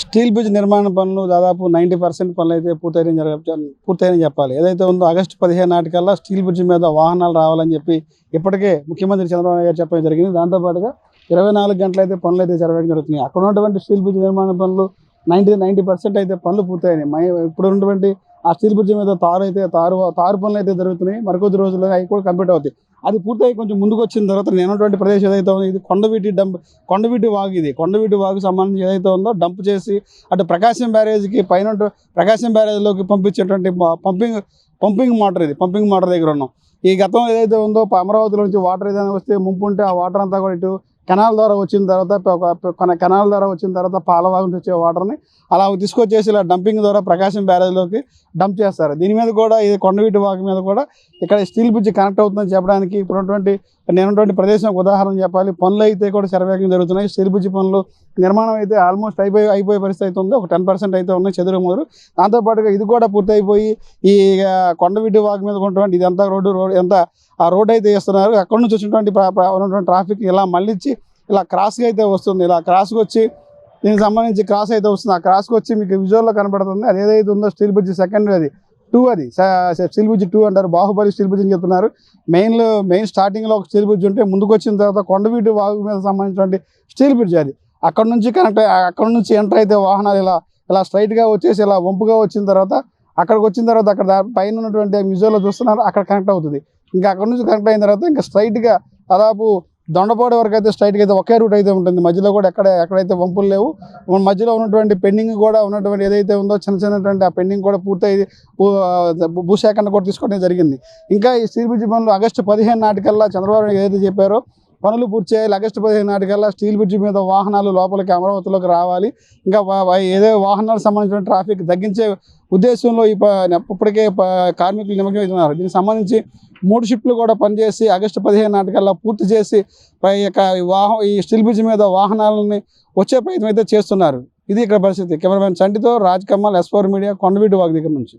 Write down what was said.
Steel bridge నిర్మాణ పనులు దాదాపు 90% పనులు అయితే పూర్తయినని చెప్పాలి. ఏదైతే ఉందో ఆగస్టు 15 నాటికల్లా స్టీల్ బ్రిడ్జ్ మీద వాహనాలు రావాలని చెప్పి ఇప్పటికే ముఖ్యమంత్రి చంద్రబాబు నాయుడు గారు చెప్పడం జరిగింది. దాంతోపాటుగా 24 గంటలు అయితే పనులు అయితే జరుగుతున్నాయి. అక్కడ ఉన్నటువంటి స్టీల్ బ్రిడ్జ్ నిర్మాణ పనులు 90% అయితే పనులు పూర్తయినాయి. ఇప్పుడు ఉన్నటువంటి ఆ స్టీల్ బ్రిడ్జ్ మీద తారు పనులు అయితే జరుగుతున్నాయి. మరికొద్ది రోజుల్లో అవి కూడా కంప్లీట్ అవుతాయి. అది పూర్తయి కొంచెం ముందుకు వచ్చిన తర్వాత నేనున్నటువంటి ప్రదేశం ఏదైతే ఉందో ఇది కొండవీటి వాగు. ఇది కొండవీటి వాగు సంబంధించి ఏదైతే ఉందో డంప్ చేసి అటు ప్రకాశం బ్యారేజ్కి పైన ప్రకాశం బ్యారేజ్లోకి పంపించేటువంటి పంపింగ్ మోటార్ దగ్గర ఉన్నాం. ఈ గతం ఏదైతే ఉందో అమరావతిలో నుంచి వాటర్ ఏదైనా వస్తే ముంపు ఉంటే ఆ వాటర్ అంతా కూడా ఇటు కెనాల్ ద్వారా వచ్చిన తర్వాత పాలవాగు నుంచి వచ్చే వాటర్ని అలా తీసుకొచ్చేసి ఇలా డంపింగ్ ద్వారా ప్రకాశం బ్యారేజ్లోకి డంప్ చేస్తారు. దీని మీద కూడా ఇది కొండవీటి వాగు మీద కూడా ఇక్కడ స్టీల్ బ్రిడ్జ్ కనెక్ట్ అవుతుందని చెప్పడానికి నేనున్నటువంటి ప్రదేశం ఉదాహరణ చెప్పాలి. పనులు అయితే కూడా శరవేగంగా జరుగుతున్నాయి. స్టీల్ బ్రిడ్జ్ పనులు నిర్మాణం అయితే ఆల్మోస్ట్ అయిపోయే పరిస్థితి అయితే ఉంది. ఒక 10% అయితే ఉన్నాయి చెదురు. దాంతోపాటుగా ఇది కూడా పూర్తి అయిపోయి ఈ కొండవీటి వాగు మీద ఉన్నటువంటి ఇదంతా ఆ రోడ్డు అయితే వేస్తున్నారు. అక్కడ నుంచి వచ్చినటువంటి ట్రాఫిక్ ఇలా మళ్ళించి ఇలా క్రాస్గా అయితే వస్తుంది. ఇలా క్రాస్కి వచ్చి దీనికి సంబంధించి క్రాస్ అయితే వస్తుంది. ఆ క్రాస్కి వచ్చి మీకు విజువల్లో కనపడుతుంది. అది ఏదైతే ఉందో స్టీల్ బ్రిడ్జ్ సెకండరీ అది 2 అది స్టీల్ బ్రిడ్జ్ 2 అంటారు. బాహుబలి స్టీల్ బ్రిడ్జ్ అని చెప్తున్నారు. మెయిన్ స్టార్టింగ్లో ఒక స్టీల్ బ్రిడ్జ్ ఉంటే ముందుకు వచ్చిన తర్వాత కొండవీటి వాగు మీద సంబంధించినటువంటి స్టీల్ బ్రిడ్జ్ అది. అక్కడ నుంచి ఎంటర్ అయితే వాహనాలు ఇలా స్ట్రైట్గా వచ్చేసి ఇలా వంపుగా వచ్చిన తర్వాత అక్కడ పైన ఉన్నటువంటి విజువల్లో చూస్తున్నారు. అక్కడ కనెక్ట్ అవుతుంది. ఇంకా అక్కడ నుంచి కనెక్ట్ అయిన తర్వాత ఇంకా స్ట్రైట్గా దాదాపు దొండపాడు వరకు అయితే స్ట్రైట్గా అయితే ఒకే రూట్ అయితే ఉంటుంది. మధ్యలో కూడా ఎక్కడైతే వంపులు లేవు. మధ్యలో ఉన్నటువంటి పెండింగ్ కూడా ఉన్నటువంటి ఏదైతే ఉందో చిన్నటువంటి ఆ పెండింగ్ కూడా పూర్తయి భూసేకరణ కూడా తీసుకోవడం జరిగింది. ఇంకా ఈ స్టీల్ బ్రిడ్జ్ పనులు ఆగస్టు 15 నాటికల్లా చంద్రబాబు నాయుడు ఏదైతే చెప్పారో పనులు పూర్తి చేయాలి. ఆగస్టు 15 నాటికల్లా స్టీల్ బ్రిడ్జ్ మీద వాహనాలు లోపలికి అమరావతిలోకి రావాలి. ఇంకా ఏదో వాహనాలకు సంబంధించిన ట్రాఫిక్ తగ్గించే ఉద్దేశంలో ఇప్పటికే కార్మికులు నిమగ్నమవుతున్నారు. దీనికి సంబంధించి 3 షిఫ్ట్లు కూడా పనిచేసి ఆగస్టు 15 నాటికల్లా పూర్తి చేసి ఈ స్టీల్ బ్రిడ్జ్ మీద వాహనాలని వచ్చే ప్రయత్నం అయితే చేస్తున్నారు. ఇది ఇక్కడ పరిస్థితి. కెమెరామెన్ చంటితో రాజ్ కమల్, S4 మీడియా, కొండవీటి వాగు దగ్గర నుంచి.